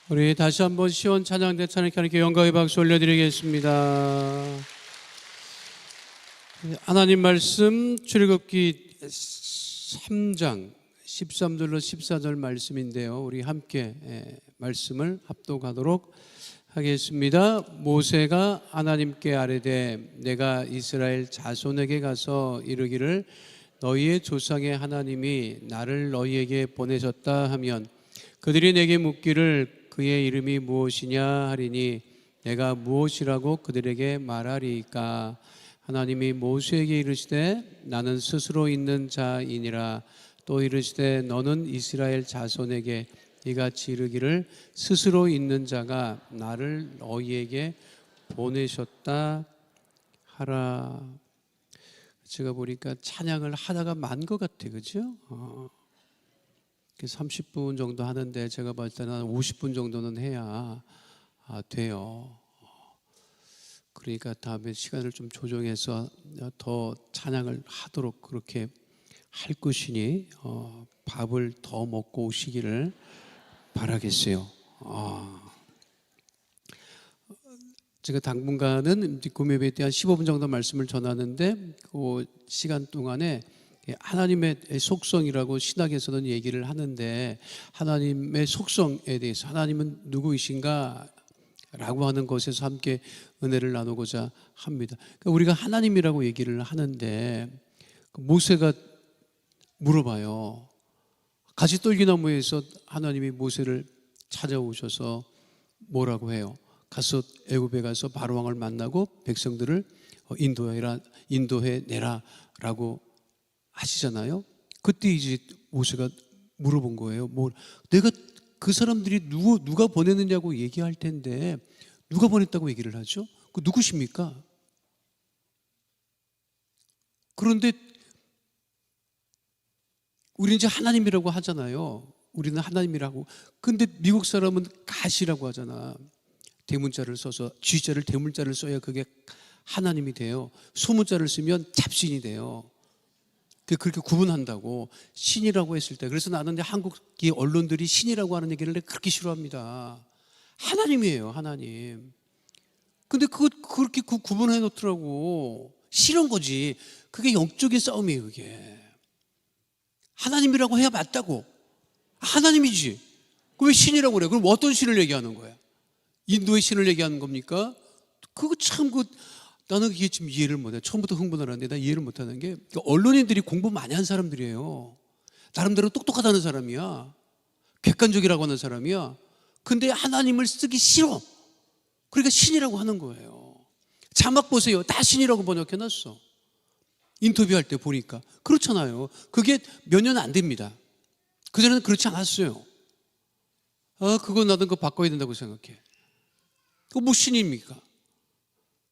우리 다시 한번 시원 찬양 대찬양 하나님께 영광의 박수 올려드리겠습니다. 하나님 말씀 출애굽기 3장 13절로 14절 말씀인데요, 우리 함께 말씀을 합독하도록 하겠습니다. 모세가 하나님께 아뢰되 내가 이스라엘 자손에게 가서 이르기를 너희의 조상의 하나님이 나를 너희에게 보내셨다 하면 그들이 내게 묻기를 그의 이름이 무엇이냐 하리니 내가 무엇이라고 그들에게 말하리이까. 하나님이 모세에게 이르시되 나는 스스로 있는 자이니라. 또 이르시되 너는 이스라엘 자손에게 이같이 이르기를 스스로 있는 자가 나를 너희에게 보내셨다 하라. 제가 보니까 찬양을 하다가 만 것 같아, 그죠? 30분 정도 하는데 제가 봤을 때는 50분 정도는 해야 돼요. 그러니까 다음에 시간을 좀 조정해서 더 찬양을 하도록 그렇게 할 것이니 밥을 더 먹고 오시기를 바라겠어요. 제가 당분간은 구매배에 대한 15분 정도 말씀을 전하는데 그 시간 동안에 하나님의 속성이라고 신학에서는 얘기를 하는데, 하나님의 속성에 대해서 하나님은 누구이신가 라고 하는 것에서 함께 은혜를 나누고자 합니다. 그러니까 우리가 하나님이라고 얘기를 하는데 모세가 물어봐요. 가시떨기나무에서 하나님이 모세를 찾아오셔서 뭐라고 해요? 가서 애굽에 가서 바로왕을 만나고 백성들을 인도해 내라 라고 하시잖아요. 그때 이제 모세가 물어본 거예요. 내가 그 사람들이 누가 보냈느냐고 얘기할 텐데 누가 보냈다고 얘기를 하죠? 그 누구십니까? 그런데 우리는 이제 하나님이라고 하잖아요. 우리는 하나님이라고. 근데 미국 사람은 가시라고 하잖아. 대문자를 써서 G자를 대문자를 써야 그게 하나님이 돼요. 소문자를 쓰면 잡신이 돼요. 그렇게 구분한다고. 신이라고 했을 때. 그래서 나는 한국의 언론들이 신이라고 하는 얘기를 그렇게 싫어합니다. 하나님이에요, 하나님. 근데 그렇게 구분해 놓더라고. 싫은 거지. 그게 영적인 싸움이에요, 그게. 하나님이라고 해야 맞다고. 하나님이지. 그럼 왜 신이라고 그래? 그럼 어떤 신을 얘기하는 거야? 인도의 신을 얘기하는 겁니까? 그거 참 나는 이게 지금 이해를 못해. 처음부터 흥분을 하는데 나 이해를 못하는 게, 언론인들이 공부 많이 한 사람들이에요. 나름대로 똑똑하다는 사람이야. 객관적이라고 하는 사람이야. 근데 하나님을 쓰기 싫어. 그러니까 신이라고 하는 거예요. 자막 보세요. 다 신이라고 번역해놨어. 인터뷰할 때 보니까. 그렇잖아요. 그게 몇 년 안 됩니다. 그전에는 그렇지 않았어요. 그거 나도 그거 바꿔야 된다고 생각해. 그거 뭐 신입니까?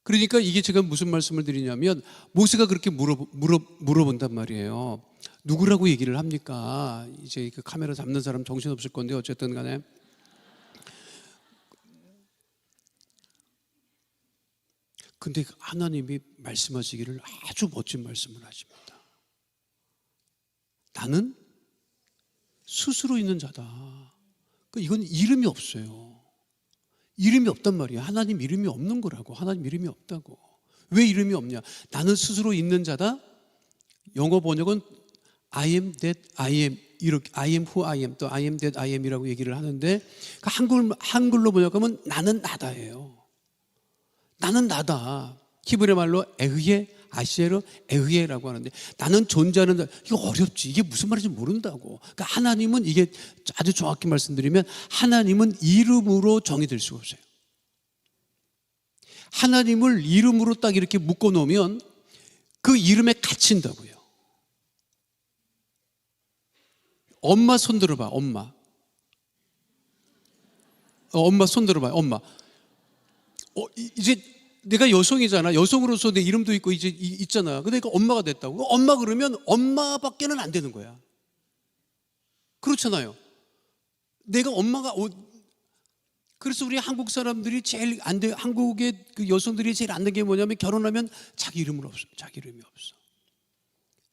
그러니까 이게 제가 무슨 말씀을 드리냐면, 모세가 그렇게 물어본단 말이에요. 누구라고 얘기를 합니까? 이제 그 카메라 잡는 사람 정신없을 건데 어쨌든 간에. 근데 하나님이 말씀하시기를 아주 멋진 말씀을 하십니다. 나는 스스로 있는 자다. 이건 이름이 없어요. 이름이 없단 말이에요. 하나님 이름이 없는 거라고. 하나님 이름이 없다고. 왜 이름이 없냐? 나는 스스로 있는 자다. 영어 번역은 I am that I am, 이렇게 I am who I am, 또 I am that I am이라고 얘기를 하는데, 한글로 번역하면 나는 나다예요. 나는 나다. 히브리 말로 에흐예, 아시에르 에흐예라고 하는데, 나는 존재하는 자. 이거 어렵지. 이게 무슨 말인지 모른다고. 그러니까 하나님은, 이게 아주 정확히 말씀드리면 하나님은 이름으로 정의될 수가 없어요. 하나님을 이름으로 딱 이렇게 묶어 놓으면 그 이름에 갇힌다고요. 엄마 손 들어봐. 엄마. 엄마 손 들어봐요. 엄마. 이제 내가 여성이잖아. 여성으로서 내 이름도 있고 이제 있잖아. 그러니까 엄마가 됐다고. 엄마 그러면 엄마밖에는 안 되는 거야. 그렇잖아요. 내가 엄마가. 그래서 우리 한국 사람들이 제일 안 돼. 한국의 그 여성들이 제일 안 된 게 뭐냐면, 결혼하면 자기 이름은 없어. 자기 이름이 없어.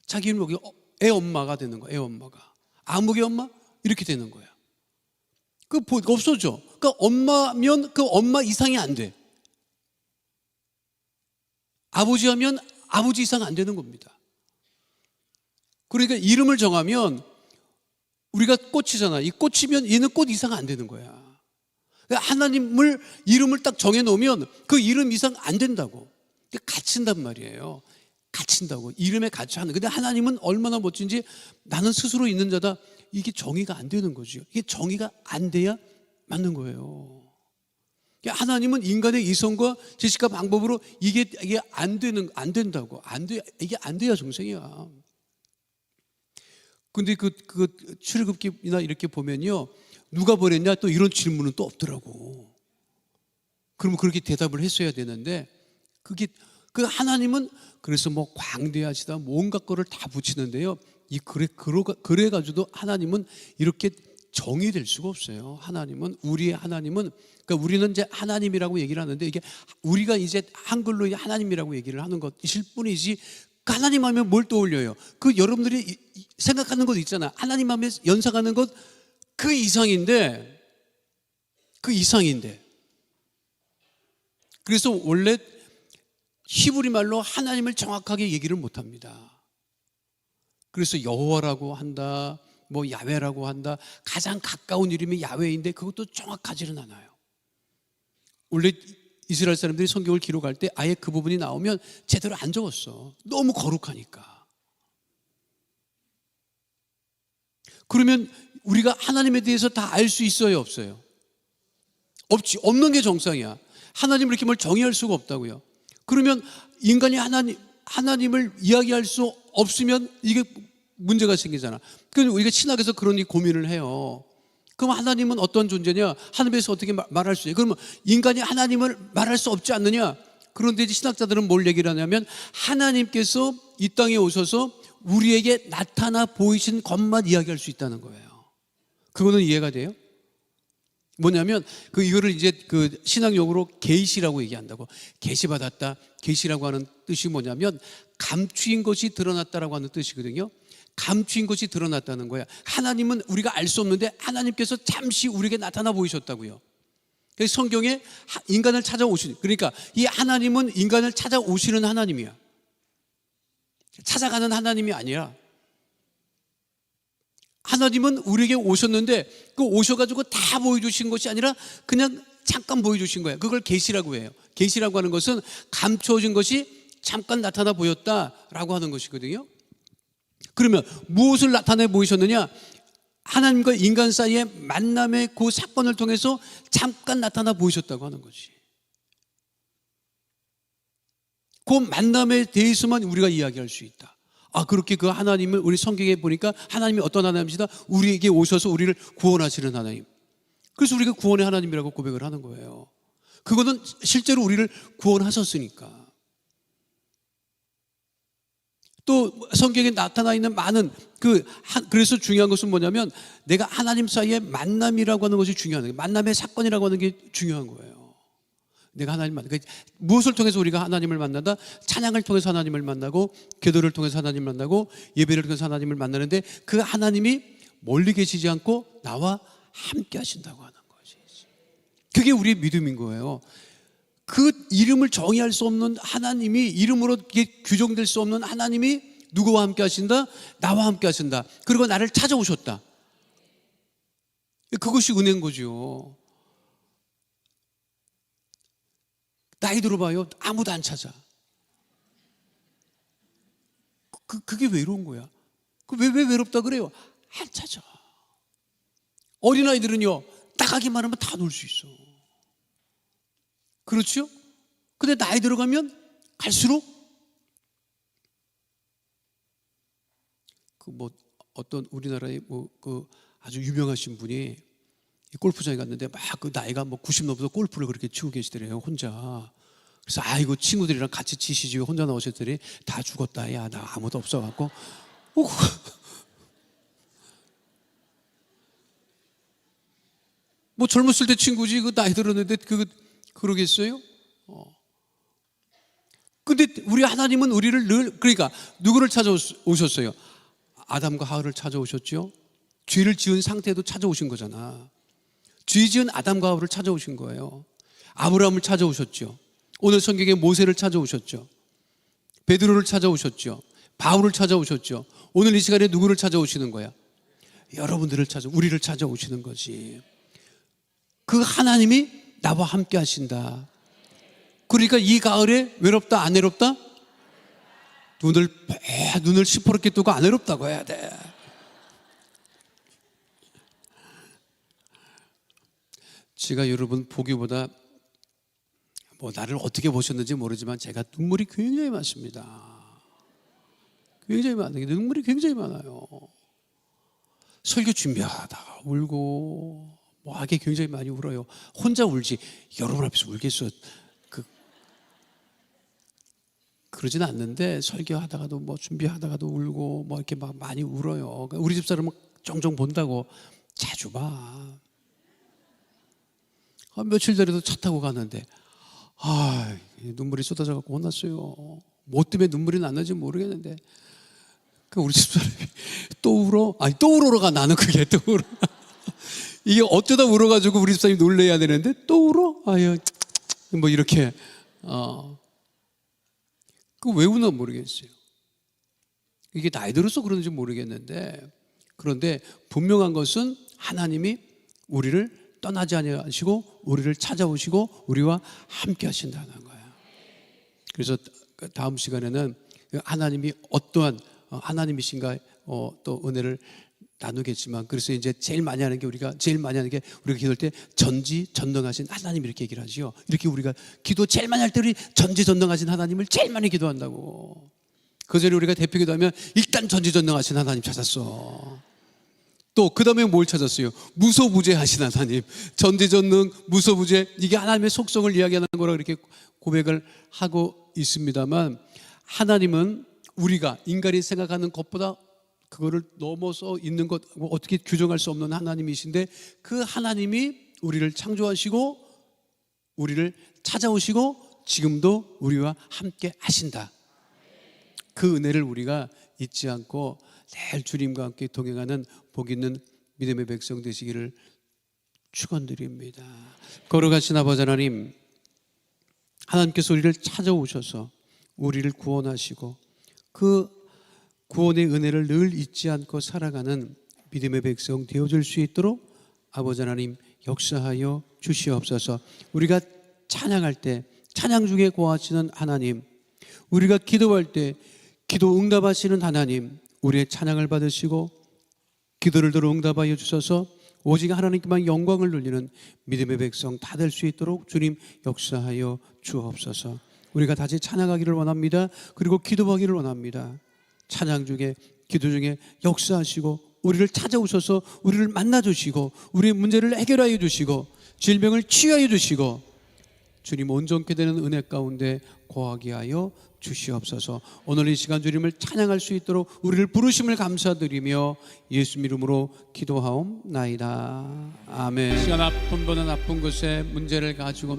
자기 이름이 애 엄마가 되는 거야. 애 엄마가. 아무개 엄마 이렇게 되는 거야. 없어져. 그러니까 엄마가 엄마면 그 엄마 이상이 안 돼. 아버지 하면 아버지 이상 안 되는 겁니다. 그러니까 이름을 정하면 우리가 꽃이잖아. 이 꽃이면 얘는 꽃 이상 안 되는 거야. 그러니까 하나님을 이름을 딱 정해놓으면 그 이름 이상 안 된다고. 갇힌단 말이에요. 갇힌다고. 이름에 갇혀하는. 근데 하나님은 얼마나 멋진지 나는 스스로 있는 자다. 이게 정의가 안 되는 거죠. 이게 정의가 안 돼야 맞는 거예요. 하나님은 인간의 이성과 지식과 방법으로 이게 안 된다고. 이게 안 돼야 정생이야. 근데 그 출애굽기나 이렇게 보면요. 누가 버렸냐? 또 이런 질문은 또 없더라고. 그러면 그렇게 대답을 했어야 되는데 그 하나님은 그래서 뭐 광대하시다 온갖 거를 다 붙이는데요. 그래가지고도 하나님은 이렇게 정의될 수가 없어요. 우리의 하나님은, 그러니까 우리는 이제 하나님이라고 얘기를 하는데 이게 우리가 이제 한글로 하나님이라고 얘기를 하는 것일 뿐이지 하나님 하면 뭘 떠올려요? 여러분들이 생각하는 것 있잖아. 하나님 하면 연상하는 것 그 이상인데. 그래서 원래 히브리 말로 하나님을 정확하게 얘기를 못 합니다. 그래서 여호와라고 한다, 뭐 야훼라고 한다. 가장 가까운 이름이 야훼인데 그것도 정확하지는 않아요. 원래 이스라엘 사람들이 성경을 기록할 때 아예 그 부분이 나오면 제대로 안 적었어. 너무 거룩하니까. 그러면 우리가 하나님에 대해서 다 알 수 있어요, 없어요? 없는 게 정상이야. 하나님을 이렇게 뭘 정의할 수가 없다고요. 그러면 인간이 하나님을 이야기할 수 없으면 이게 문제가 생기잖아. 그래서 우리가 신학에서 그런 고민을 해요. 그럼 하나님은 어떤 존재냐? 하나님에서 어떻게 말할 수 있냐? 그러면 인간이 하나님을 말할 수 없지 않느냐? 그런데 이제 신학자들은 뭘 얘기를 하냐면 하나님께서 이 땅에 오셔서 우리에게 나타나 보이신 것만 이야기할 수 있다는 거예요. 그거는 이해가 돼요? 뭐냐면 이거를 이제 신학용어로 계시라고 얘기한다고. 계시받았다. 계시라고 하는 뜻이 뭐냐면 감추인 것이 드러났다라고 하는 뜻이거든요. 감추인 것이 드러났다는 거야. 하나님은 우리가 알 수 없는데 하나님께서 잠시 우리에게 나타나 보이셨다고요. 그래서 성경에 인간을 찾아오시는, 그러니까 이 하나님은 인간을 찾아오시는 하나님이야. 찾아가는 하나님이 아니라 하나님은 우리에게 오셨는데 오셔가지고 다 보여주신 것이 아니라 그냥 잠깐 보여주신 거예요. 그걸 계시라고 해요. 계시라고 하는 것은 감춰진 것이 잠깐 나타나 보였다라고 하는 것이거든요. 그러면 무엇을 나타내 보이셨느냐? 하나님과 인간 사이의 만남의 그 사건을 통해서 잠깐 나타나 보이셨다고 하는 거지. 그 만남에 대해서만 우리가 이야기할 수 있다. 그렇게 그 하나님을 우리 성경에 보니까 하나님이 어떤 하나님이시다? 우리에게 오셔서 우리를 구원하시는 하나님. 그래서 우리가 구원의 하나님이라고 고백을 하는 거예요. 그거는 실제로 우리를 구원하셨으니까. 또 성경에 나타나 있는 많은 그래서 중요한 것은 뭐냐면 내가 하나님 사이의 만남이라고 하는 것이 중요한 거예요. 만남의 사건이라고 하는 게 중요한 거예요. 내가 하나님 만나. 무엇을 통해서 우리가 하나님을 만난다? 찬양을 통해서 하나님을 만나고, 기도를 통해서 하나님을 만나고, 예배를 통해서 하나님을 만나는데 그 하나님이 멀리 계시지 않고 나와 함께 하신다고 하는 거지. 그게 우리의 믿음인 거예요. 그 이름을 정의할 수 없는 하나님이, 이름으로 규정될 수 없는 하나님이 누구와 함께 하신다? 나와 함께 하신다. 그리고 나를 찾아오셨다. 그것이 은혜인 거죠. 나이 들어봐요. 아무도 안 찾아. 그게 외로운 거야. 왜 외롭다 그래요? 안 찾아. 어린아이들은요, 나가기만 하면 다 놀 수 있어. 그렇죠? 근데 나이 들어가면 갈수록 어떤 우리나라의 아주 유명하신 분이 골프장에 갔는데 막 나이가 90 넘어서 골프를 그렇게 치고 계시더래요, 혼자. 그래서 아이고 친구들이랑 같이 치시지 왜 혼자 나오셨더니 다 죽었다. 야, 나 아무도 없어갖고. 뭐 젊었을 때 친구지 나이 들었는데 그러겠어요? 근데 우리 하나님은 우리를 늘, 그러니까 누구를 찾아오셨어요? 아담과 하와를 찾아오셨죠. 죄를 지은 상태에도 찾아오신 거잖아. 죄 지은 아담과 하와를 찾아오신 거예요. 아브라함을 찾아오셨죠. 오늘 성경에 모세를 찾아오셨죠. 베드로를 찾아오셨죠. 바울을 찾아오셨죠. 오늘 이 시간에 누구를 찾아오시는 거야? 여러분들을 우리를 찾아오시는 거지. 그 하나님이 나와 함께 하신다. 그러니까 이 가을에 외롭다 안 외롭다? 눈을 시퍼렇게 뜨고 안 외롭다고 해야 돼. 제가 여러분 보기보다 나를 어떻게 보셨는지 모르지만 제가 눈물이 굉장히 많습니다. 굉장히 많아요. 눈물이 굉장히 많아요. 설교 준비하다가 울고 하게 굉장히 많이 울어요. 혼자 울지 여러분 앞에서 울겠어. 그러진 않는데 설교하다가도 준비하다가도 울고 이렇게 막 많이 울어요. 우리 집사람은 종종 본다고 자주 봐. 며칠 전에도 차 타고 가는데 눈물이 쏟아져 갖고 혼났어요. 뭐 때문에 눈물이 났는지 모르겠는데 우리 집사람이 또 울어? 또 울어가 나는 그게 또 울어. 이게 어쩌다 울어가지고 우리 집사람이 놀래야 되는데 또 울어? 이렇게 왜 우나 모르겠어요. 이게 나이 들어서 그런지 모르겠는데 그런데 분명한 것은 하나님이 우리를 떠나지 아니하시고 우리를 찾아오시고 우리와 함께 하신다는 거예요. 그래서 다음 시간에는 하나님이 어떠한 하나님이신가 또 은혜를 나누겠지만 그래서 이제 제일 많이 하는 게 우리가 기도할 때 전지전능하신 하나님 이렇게 얘기를 하지요. 이렇게 우리가 기도 제일 많이 할 때 우리 전지전능하신 하나님을 제일 많이 기도한다고. 그 전에 우리가 대표 기도하면 일단 전지전능하신 하나님 찾았어. 또 그 다음에 뭘 찾았어요? 무소부재하신 하나님. 전지전능 무소부재, 이게 하나님의 속성을 이야기하는 거라고 이렇게 고백을 하고 있습니다만 하나님은 우리가 인간이 생각하는 것보다 그거를 넘어서 있는 것 어떻게 규정할 수 없는 하나님이신데 그 하나님이 우리를 창조하시고 우리를 찾아오시고 지금도 우리와 함께 하신다. 그 은혜를 우리가 잊지 않고 늘 주님과 함께 동행하는 복 있는 믿음의 백성 되시기를 축원드립니다. 거룩하신 아버지 하나님, 하나님께서 우리를 찾아오셔서 우리를 구원하시고 그 구원의 은혜를 늘 잊지 않고 살아가는 믿음의 백성 되어줄 수 있도록 아버지 하나님 역사하여 주시옵소서. 우리가 찬양할 때 찬양 중에 거하시는 하나님, 우리가 기도할 때 기도 응답하시는 하나님, 우리의 찬양을 받으시고 기도를 들어 응답하여 주셔서 오직 하나님께만 영광을 돌리는 믿음의 백성 다 될 수 있도록 주님 역사하여 주옵소서. 우리가 다시 찬양하기를 원합니다. 그리고 기도하기를 원합니다. 찬양 중에 기도 중에 역사하시고 우리를 찾아오셔서 우리를 만나주시고 우리의 문제를 해결하여 주시고 질병을 치유하여 주시고 주님 온전케 되는 은혜 가운데 거하게 하여 주시옵소서. 오늘 이 시간 주님을 찬양할 수 있도록 우리를 부르심을 감사드리며 예수 이름으로 기도하옵나이다. 아멘. 시간 아픈 분은 아픈 곳에 문제를 가지고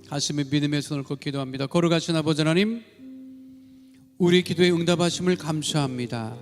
가슴에 믿음의 손을 걷고 기도합니다. 거룩하신 아버지 하나님, 우리 기도에 응답하심을 감사합니다.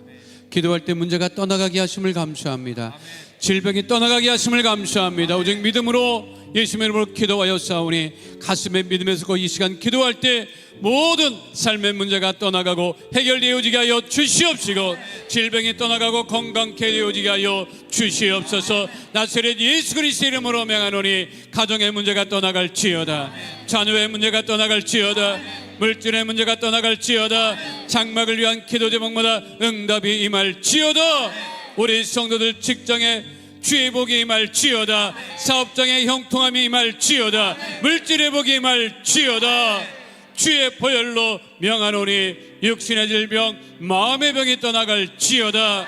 기도할 때 문제가 떠나가게 하심을 감사합니다. 질병이 떠나가게 하심을 감사합니다. 오직 믿음으로 예수님의 이름으로 기도하여 싸우니 가슴에 믿음에서 이 시간 기도할 때 모든 삶의 문제가 떠나가고 해결되어지게 하여 주시옵시고 질병이 떠나가고 건강케 되어지게 하여 주시옵소서. 나사렛 예수 그리스도의 이름으로 명하노니 가정의 문제가 떠나갈지어다, 자녀의 문제가 떠나갈지어다, 물질의 문제가 떠나갈지어다, 장막을 위한 기도 제목마다 응답이 임할지어다. 우리 성도들 직장에 주의 복이 임할지어다, 사업장의 형통함이 임할지어다, 물질의 복이 임할지어다. 주의 보혈로 명하노니 육신의 질병 마음의 병이 떠나갈지어다,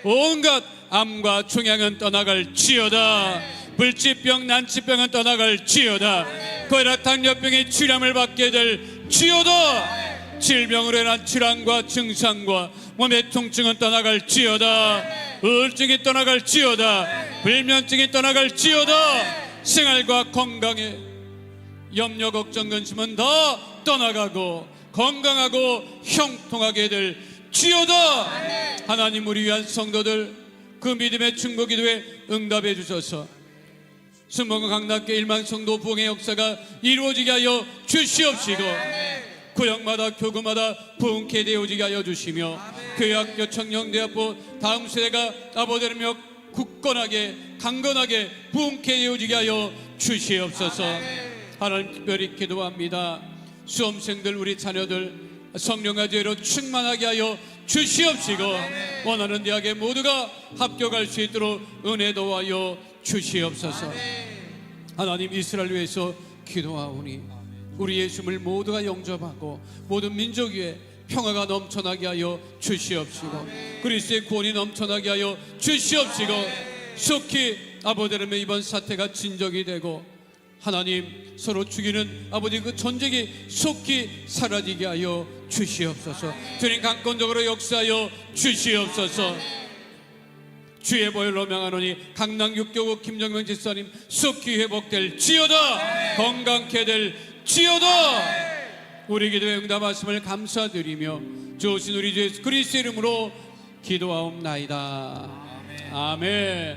온갖 암과 종양은 떠나갈지어다, 불치병 난치병은 떠나갈지어다, 고혈압 당뇨병의 치료함을 받게 될지어다. 질병으로 인한 질환과 증상과 몸의 통증은 떠나갈지어다, 우울증이 떠나갈지어다, 불면증이 떠나갈지어다, 생활과 건강에 염려 걱정 근심은 다 떠나가고 건강하고 형통하게 될지어다. 하나님, 우리 위한 성도들 그 믿음의 충고 기도에 응답해 주셔서 순복음 강락교 일만성도 부흥의 역사가 이루어지게 하여 주시옵시고 구역마다 교구마다 부흥케 되어지게 하여 주시며 교회학교 청년대학부 다음 세대가 아버지라며 굳건하게 강건하게 부흥케 되어지게 하여 주시옵소서. 하나님 특별히 기도합니다. 수험생들 우리 자녀들 성령과 죄로 충만하게 하여 주시옵시고 원하는 대학에 모두가 합격할 수 있도록 은혜 도와여 주시옵소서. 하나님 이스라엘 위해서 기도하오니 우리 예수님을 모두가 영접하고 모든 민족 위에 평화가 넘쳐나게 하여 주시옵시고 그리스도의 구원이 넘쳐나게 하여 주시옵시고 속히 아버지라면 이번 사태가 진정이 되고 하나님 서로 죽이는 아버지 그 전쟁이 속히 사라지게 하여 주시옵소서. 주님 강권적으로 역사하여 주시옵소서. 주의 보혈로 명하노니 강남육교구 김정명 집사님 속히 회복될지어다. 건강케 될지어다. 우리 기도에 응답하심을 감사드리며 주신 우리 주 예수 그리스도의 이름으로 기도하옵나이다. 아멘.